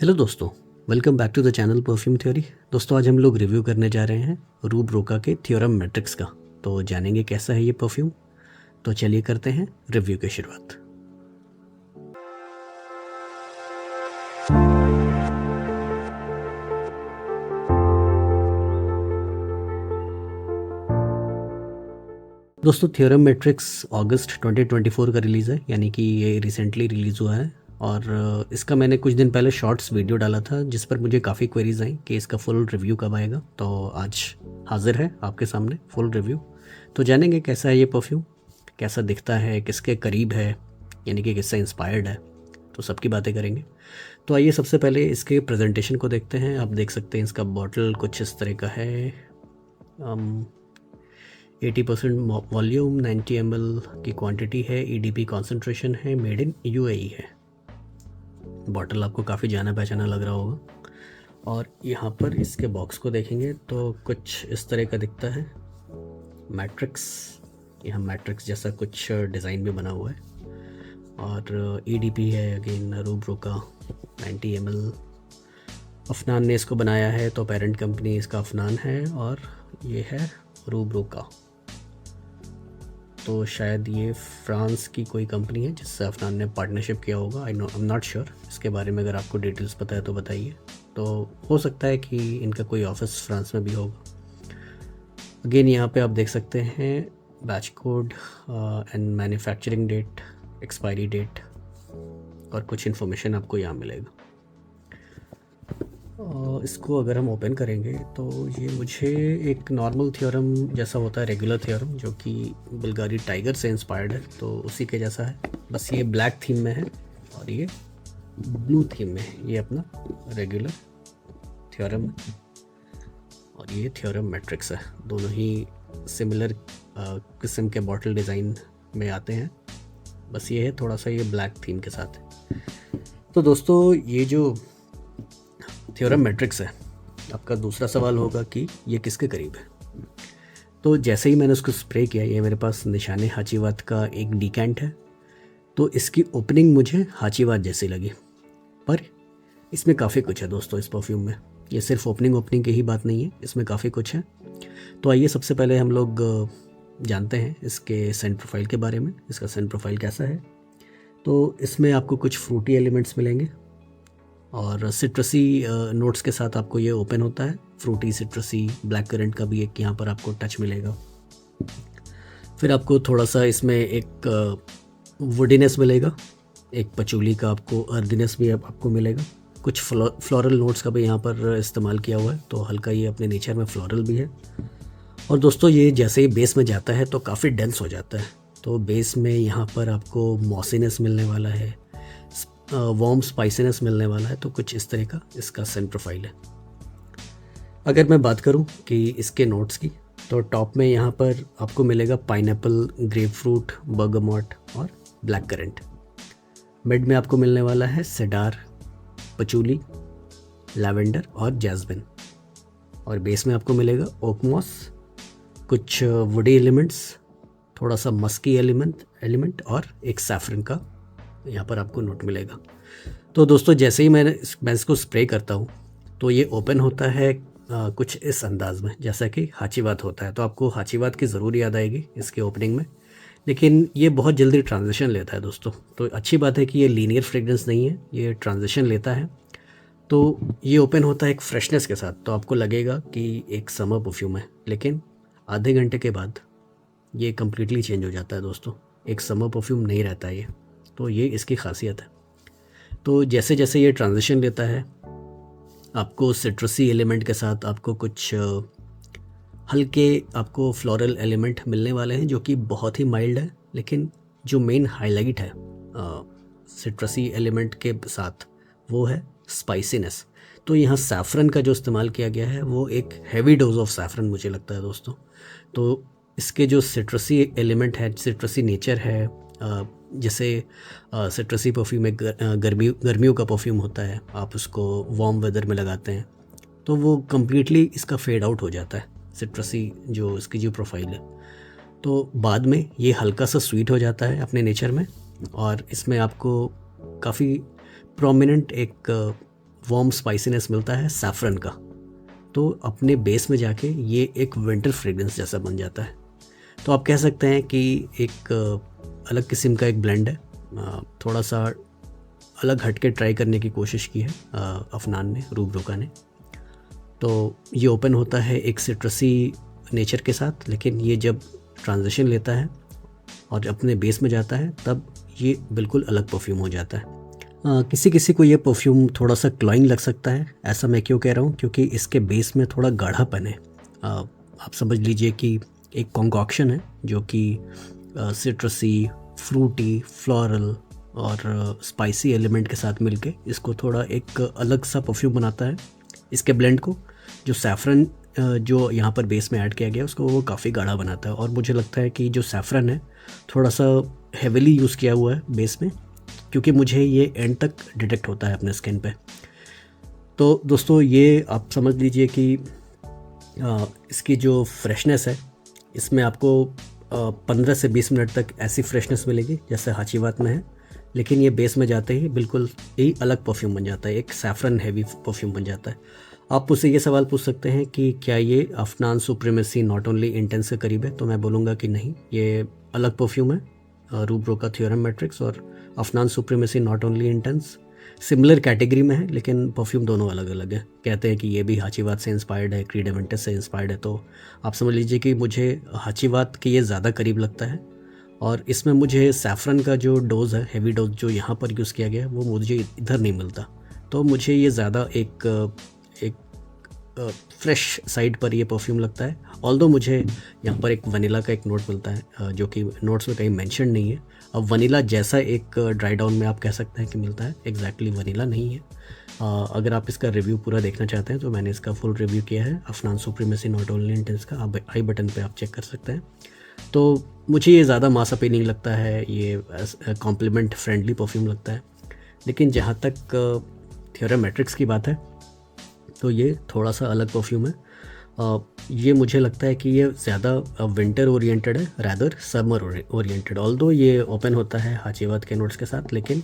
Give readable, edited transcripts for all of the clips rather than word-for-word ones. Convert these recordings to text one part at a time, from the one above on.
Hello दोस्तों, welcome back to the channel perfume theory. दोस्तों आज हम लोग रिव्यू करने जा रहे हैं रूब रोका के थ्योरम मैट्रिक्स का। तो जानेंगे कैसा है ये परफ्यूम। तो चलिए करते हैं रिव्यू की शुरुआत। दोस्तों थ्योरम मैट्रिक्स अगस्त 2024 का रिलीज़ है, यानी कि ये रिसेंटली रिलीज़ हुआ है। और इसका मैंने कुछ दिन पहले शॉर्ट्स वीडियो डाला था जिस पर मुझे काफ़ी क्वेरीज आई कि इसका फुल रिव्यू कब आएगा। तो आज हाजिर है आपके सामने फुल रिव्यू। तो जानेंगे कैसा है ये परफ्यूम, कैसा दिखता है, किसके करीब है, यानी कि किससे इंस्पायर्ड है। तो सबकी बातें करेंगे। तो आइए सबसे पहले इसके प्रेजेंटेशन को देखते हैं। आप देख सकते हैं इसका बॉटल कुछ इस तरह का है। 80% वॉल्यूम, 90 ml की क्वांटिटी है, EDP कॉन्सेंट्रेशन है, मेड इन UAE है। बॉटल आपको काफ़ी जाना पहचाना लग रहा होगा। और यहाँ पर इसके बॉक्स को देखेंगे तो कुछ इस तरह का दिखता है। मैट्रिक्स, यहाँ मैट्रिक्स जैसा कुछ डिज़ाइन में बना हुआ है। और EDP है अगेन रूब रोका 90 ml। अफनान ने इसको बनाया है, तो पेरेंट कंपनी इसका अफनान है और ये है रूब रोका। तो शायद ये फ्रांस की कोई कंपनी है जिससे अफनान ने पार्टनरशिप किया होगा। I am not sure. इसके बारे में अगर आपको डिटेल्स पता है तो बताइए। तो हो सकता है कि इनका कोई ऑफिस फ्रांस में भी होगा। अगेन यहाँ पे आप देख सकते हैं batch code and manufacturing date, expiry date और कुछ इन्फॉर्मेशन आपको यहाँ मिलेगा। इसको अगर हम ओपन करेंगे तो ये मुझे एक नॉर्मल थ्योरम जैसा होता है, रेगुलर थ्योरम, जो कि बुल्गारी टाइगर से इंस्पायर्ड है, तो उसी के जैसा है। बस ये ब्लैक थीम में है और ये ब्लू थीम में है। ये अपना रेगुलर थ्योरम और ये थ्योरम मैट्रिक्स है। दोनों ही सिमिलर किस्म के बॉटल डिज़ाइन में आते हैं। बस ये है थोड़ा सा ये ब्लैक थीम के साथ है। तो दोस्तों ये जो थ्योरम मैट्रिक्स है, आपका दूसरा सवाल होगा कि ये किसके करीब है। तो जैसे ही मैंने उसको स्प्रे किया, ये मेरे पास निशाने हाचीवात का एक डिकेंट है। तो इसकी ओपनिंग मुझे हाचीवात जैसी लगी, पर इसमें काफ़ी कुछ है दोस्तों इस परफ्यूम में। ये सिर्फ ओपनिंग की ही बात नहीं है, इसमें काफ़ी कुछ है। तो आइए सबसे पहले हम लोग जानते हैं इसके सेंट प्रोफाइल के बारे में। इसका सेंट प्रोफाइल कैसा है। तो इसमें आपको कुछ फ्रूटी एलिमेंट्स मिलेंगे और सिट्रसी नोट्स के साथ आपको ये ओपन होता है। फ्रूटी, सिट्रसी, ब्लैक करंट का भी एक यहाँ पर आपको टच मिलेगा। फिर आपको थोड़ा सा इसमें एक वुडीनेस मिलेगा, एक पचूली का आपको अर्दीनेस भी आपको मिलेगा। कुछ फ्लोरल नोट्स का भी यहाँ पर इस्तेमाल किया हुआ है, तो हल्का ये अपने नेचर में फ्लोरल भी है। और दोस्तों ये जैसे ही बेस में जाता है तो काफ़ी डेंस हो जाता है। तो बेस में यहाँ पर आपको मॉसीनेस मिलने वाला है, वार्म स्पाइसीनेस मिलने वाला है। तो कुछ इस तरह का इसका सेंट प्रोफाइल है। अगर मैं बात करूं कि इसके नोट्स की, तो टॉप में यहाँ पर आपको मिलेगा पाइनएप्पल, ग्रेपफ्रूट, बर्गमॉट और ब्लैक करंट। मिड में आपको मिलने वाला है सेडार, पचूली, लैवेंडर और जैस्मिन। और बेस में आपको मिलेगा ओकमॉस, कुछ वुडी एलिमेंट्स, थोड़ा सा मस्की एलिमेंट और एक सैफरन का यहाँ पर आपको नोट मिलेगा। तो दोस्तों जैसे ही मैं इसको स्प्रे करता हूँ तो ये ओपन होता है कुछ इस अंदाज में जैसा कि हाचीवात होता है। तो आपको हाचीवात की ज़रूर याद आएगी इसके ओपनिंग में, लेकिन ये बहुत जल्दी ट्रांजिशन लेता है दोस्तों। तो अच्छी बात है कि ये लीनियर फ्रेग्रेंस नहीं है, ये ट्रांजिशन लेता है। तो ये ओपन होता है एक फ्रेशनेस के साथ, तो आपको लगेगा कि एक समर परफ्यूम है, लेकिन आधे घंटे के बाद ये कम्प्लीटली चेंज हो जाता है दोस्तों। एक समर परफ्यूम नहीं रहता है ये। तो ये इसकी खासियत है। तो जैसे जैसे ये ट्रांजिशन लेता है, आपको सिट्रसी एलिमेंट के साथ आपको कुछ हल्के आपको फ्लोरल एलिमेंट मिलने वाले हैं, जो कि बहुत ही माइल्ड है। लेकिन जो मेन हाईलाइट है सिट्रसी एलिमेंट के साथ, वो है स्पाइसीनेस। तो यहाँ सैफरन का जो इस्तेमाल किया गया है वो एक हैवी डोज ऑफ सैफरन मुझे लगता है दोस्तों। तो इसके जो सिट्रसी एलिमेंट है, सिट्रसी नेचर है, जैसे सिट्रसी परफ्यूम एक गर्मियों का परफ्यूम होता है, आप उसको वार्म वेदर में लगाते हैं तो वो कम्प्लीटली इसका फेड आउट हो जाता है, सिट्रसी जो इसकी जो प्रोफाइल है। तो बाद में ये हल्का सा स्वीट हो जाता है अपने नेचर में, और इसमें आपको काफ़ी प्रोमिनेंट एक वार्म स्पाइसीनेस मिलता है सैफरन का, तो अपने बेस में जाके ये एक विंटर फ्रेग्रेंस जैसा बन जाता है। तो आप कह सकते हैं कि एक अलग किस्म का एक ब्लेंड है, थोड़ा सा अलग हट के ट्राई करने की कोशिश की है अफनान ने, रूप रोका ने। तो ये ओपन होता है एक सिट्रसी नेचर के साथ, लेकिन ये जब ट्रांजिशन लेता है और अपने बेस में जाता है तब ये बिल्कुल अलग परफ्यूम हो जाता है। किसी किसी को ये परफ्यूम थोड़ा सा क्लॉइंग लग सकता है। ऐसा मैं क्यों कह रहा हूँ, क्योंकि इसके बेस में थोड़ा गाढ़ापन है। आप समझ लीजिए कि एक कॉन्कॉक्शन है जो कि सिट्रसी, फ्रूटी, फ्लोरल और स्पाइसी एलिमेंट के साथ मिलके इसको थोड़ा एक अलग सा परफ्यूम बनाता है। इसके ब्लेंड को जो सैफरन जो यहाँ पर बेस में ऐड किया गया उसको वो काफ़ी गाढ़ा बनाता है। और मुझे लगता है कि जो सैफरन है थोड़ा सा हेविली यूज़ किया हुआ है बेस में, क्योंकि मुझे ये एंड तक डिटेक्ट होता है अपने स्किन पे। तो दोस्तों ये आप समझ लीजिए कि इसकी जो फ्रेशनेस है इसमें आपको 15 से 20 मिनट तक ऐसी फ्रेशनेस मिलेगी जैसे हाचीवात में है, लेकिन ये बेस में जाते ही बिल्कुल ही अलग परफ्यूम बन जाता है, एक सैफरन हैवी परफ्यूम बन जाता है। आप मुझसे ये सवाल पूछ सकते हैं कि क्या ये Afnan supremacy not only intense के करीब है, तो मैं बोलूँगा कि नहीं, ये अलग परफ्यूम है। रूप रोका थ्योरम मैट्रिक्स और Afnan supremacy not only intense similar category में है, लेकिन परफ्यूम दोनों अलग अलग है। कहते हैं कि ये भी हाचीवात से इंस्पायर्ड है, क्रीड एवेंटस से इंस्पायर्ड है, तो आप समझ लीजिए कि मुझे हाचीवात के ये ज़्यादा करीब लगता है। और इसमें मुझे सैफरन का जो डोज़ है, हेवी डोज जो यहाँ पर यूज़ किया गया है, वो मुझे इधर नहीं मिलता। तो मुझे ये ज़्यादा एक फ्रेश साइड पर ये परफ्यूम लगता है। ऑल्दो मुझे यहाँ पर एक वनीला का एक नोट मिलता है जो कि नोट्स में कहीं मेंशन नहीं है। अब वनीला जैसा एक ड्राई डाउन में आप कह सकते हैं कि मिलता है, एग्जैक्टली वनीला नहीं है। अगर आप इसका रिव्यू पूरा देखना चाहते हैं तो मैंने इसका फुल रिव्यू किया है Afnan supremacy not only intense का, आप आई बटन पे आप चेक कर सकते हैं। तो मुझे ये ज़्यादा मास अपीलिंग लगता है, ये कॉम्प्लीमेंट फ्रेंडली परफ्यूम लगता है। लेकिन जहाँ तक थ्योरम मैट्रिक्स की बात है तो ये थोड़ा सा अलग परफ्यूम है। ये मुझे लगता है कि ये ज़्यादा विंटर ओरिएंटेड है रैदर समर ओरिएंटेड। ऑल्दो ये ओपन होता है हाचीवात के नोट्स के साथ, लेकिन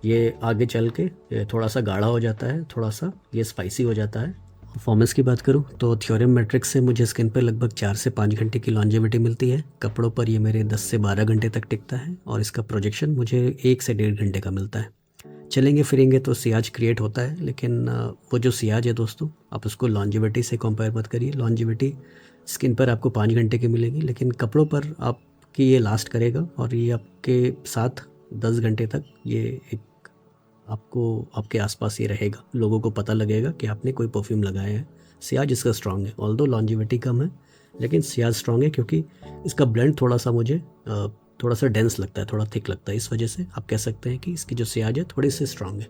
ये आगे चल के ये थोड़ा सा गाढ़ा हो जाता है, थोड़ा सा ये स्पाइसी हो जाता है। परफॉर्मेंस की बात करूँ तो थ्योरम मैट्रिक्स से मुझे स्किन पर लगभग 4 से 5 घंटे की लॉन्जेविटी मिलती है। कपड़ों पर ये मेरे 10 से 12 घंटे तक टिकता है और इसका प्रोजेक्शन मुझे 1 से 1.5 घंटे का मिलता है। चलेंगे फिरेंगे तो सियाज क्रिएट होता है, लेकिन वो जो सियाज है दोस्तों, आप उसको लॉन्जिविटी से कंपेयर मत करिए। लॉन्जिविटी स्किन पर आपको 5 घंटे की मिलेगी, लेकिन कपड़ों पर आपकी ये लास्ट करेगा और ये आपके साथ 10 घंटे तक ये एक आपको आपके आसपास ये रहेगा। लोगों को पता लगेगा कि आपने कोई परफ्यूम लगाया है। सियाज इसका स्ट्रॉन्ग है, ऑल्दो लॉन्जिविटी कम है, लेकिन सियाज स्ट्रॉन्ग है क्योंकि इसका ब्लेंड थोड़ा सा मुझे थोड़ा सा डेंस लगता है, थोड़ा थिक लगता है। इस वजह से आप कह सकते हैं कि इसकी जो सियाज है थोड़ी सी स्ट्रॉन्ग है।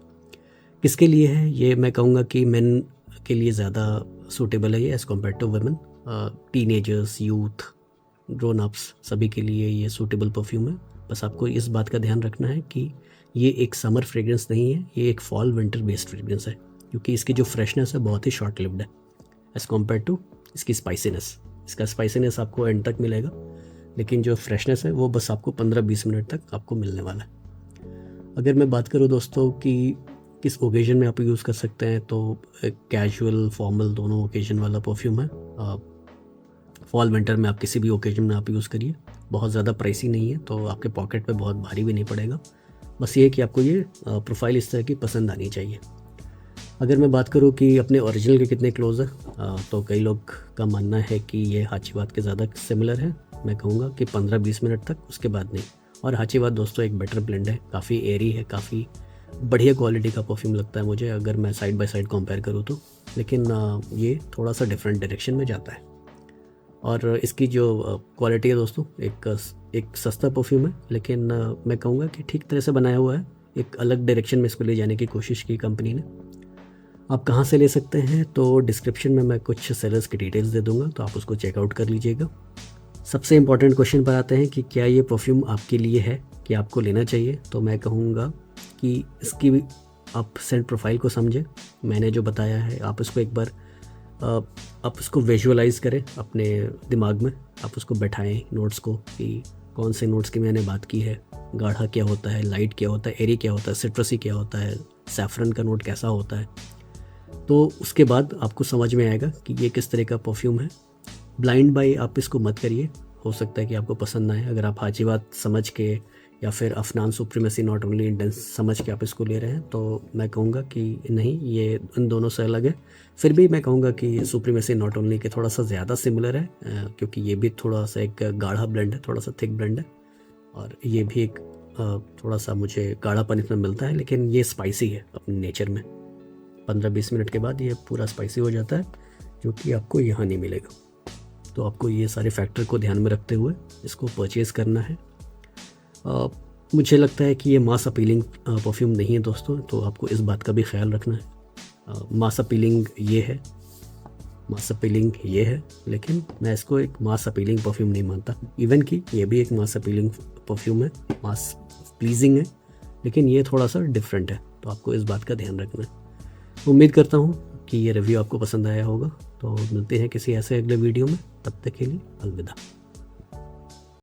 किसके लिए है ये, मैं कहूँगा कि मेन के लिए ज़्यादा सूटेबल है ये as compare to women. Teenagers, youth, grown ups सभी के लिए ये सूटेबल परफ्यूम है। बस आपको इस बात का ध्यान रखना है कि ये एक समर फ्रेग्रेंस नहीं है, ये एक फॉल विंटर बेस्ड फ्रेग्रेंस है, क्योंकि इसकी जो फ्रेशनेस है बहुत ही शॉर्ट लिव्ड है एज़ कम्पेयर टू इसकी स्पाइसीनेस। इसका स्पाइसीनेस आपको एंड तक मिलेगा, लेकिन जो फ्रेशनेस है वो बस आपको 15-20 मिनट तक आपको मिलने वाला है। अगर मैं बात करूँ दोस्तों कि किस ओकेजन में आप यूज़ कर सकते हैं, तो कैजुअल फॉर्मल दोनों ओकेजन वाला परफ्यूम है। फॉल विंटर में आप किसी भी ओकेजन में आप यूज़ करिए। बहुत ज़्यादा प्राइसी नहीं है, तो आपके पॉकेट पे बहुत भारी भी नहीं पड़ेगा। बस ये कि आपको ये प्रोफाइल इस तरह की पसंद आनी चाहिए। अगर मैं बात करूँ कि अपने ओरिजिनल के कितने क्लोज है, तो कई लोग का मानना है कि ये हाचीवात के ज़्यादा सिमिलर है। मैं कहूँगा कि 15-20 मिनट तक, उसके बाद नहीं। और हाचीवात दोस्तों एक बेटर ब्लेंड है, काफ़ी एयरी है, काफ़ी बढ़िया क्वालिटी का परफ्यूम लगता है मुझे अगर मैं साइड बाय साइड कंपेयर करूँ तो। लेकिन ये थोड़ा सा डिफरेंट डायरेक्शन में जाता है। और इसकी जो क्वालिटी है दोस्तों, एक सस्ता परफ्यूम है, लेकिन मैं कहूँगा कि ठीक तरह से बनाया हुआ है। एक अलग डायरेक्शन में इसको ले जाने की कोशिश की कंपनी ने। आप कहाँ से ले सकते हैं, तो डिस्क्रिप्शन में मैं कुछ सेलर्स की डिटेल्स दे दूँगा, तो आप उसको चेकआउट कर लीजिएगा। सबसे इम्पॉर्टेंट क्वेश्चन पर आते हैं कि क्या ये परफ्यूम आपके लिए है, कि आपको लेना चाहिए। तो मैं कहूँगा कि इसकी आप सेंट प्रोफाइल को समझें। मैंने जो बताया है आप इसको एक बार आप इसको विजुअलाइज करें अपने दिमाग में, आप उसको बैठाएं नोट्स को कि कौन से नोट्स की मैंने बात की है। गाढ़ा क्या होता है, लाइट क्या होता है, एरी क्या होता है, सिट्रसी क्या होता है, सैफरन का नोट कैसा होता है। तो उसके बाद आपको समझ में आएगा कि ये किस तरह का परफ्यूम है। ब्लाइंड बाय आप इसको मत करिए, हो सकता है कि आपको पसंद ना आए। अगर आप हाजी बात समझ के या फिर Afnan supremacy not only Indians समझ के आप इसको ले रहे हैं तो मैं कहूँगा कि नहीं, ये इन दोनों से अलग है। फिर भी मैं कहूँगा कि सुप्रीमेसी नॉट ओनली के थोड़ा सा ज़्यादा सिमिलर है, क्योंकि ये भी थोड़ा सा एक गाढ़ा ब्लेंड है, थोड़ा सा थिक ब्लेंड है, और ये भी एक थोड़ा सा मुझे गाढ़ापन इसमें मिलता है, लेकिन ये स्पाइसी है अपने नेचर में। 15-20 मिनट के बाद ये पूरा स्पाइसी हो जाता है, जो कि आपको यहाँ नहीं मिलेगा। तो आपको ये सारे फैक्टर को ध्यान में रखते हुए इसको परचेज़ करना है। मुझे लगता है कि ये मास अपीलिंग परफ्यूम नहीं है दोस्तों, तो आपको इस बात का भी ख्याल रखना है। मास अपीलिंग ये है, मास अपीलिंग ये है, लेकिन मैं इसको एक मास अपीलिंग परफ्यूम नहीं मानता। इवन कि ये भी एक मास अपीलिंग परफ्यूम है, मास प्लीजिंग है, लेकिन ये थोड़ा सा डिफरेंट है, तो आपको इस बात का ध्यान रखना है। उम्मीद करता हूँ कि ये रिव्यू आपको पसंद आया होगा। तो मिलते हैं किसी ऐसे अगले वीडियो में, तब तक के लिए अलविदा।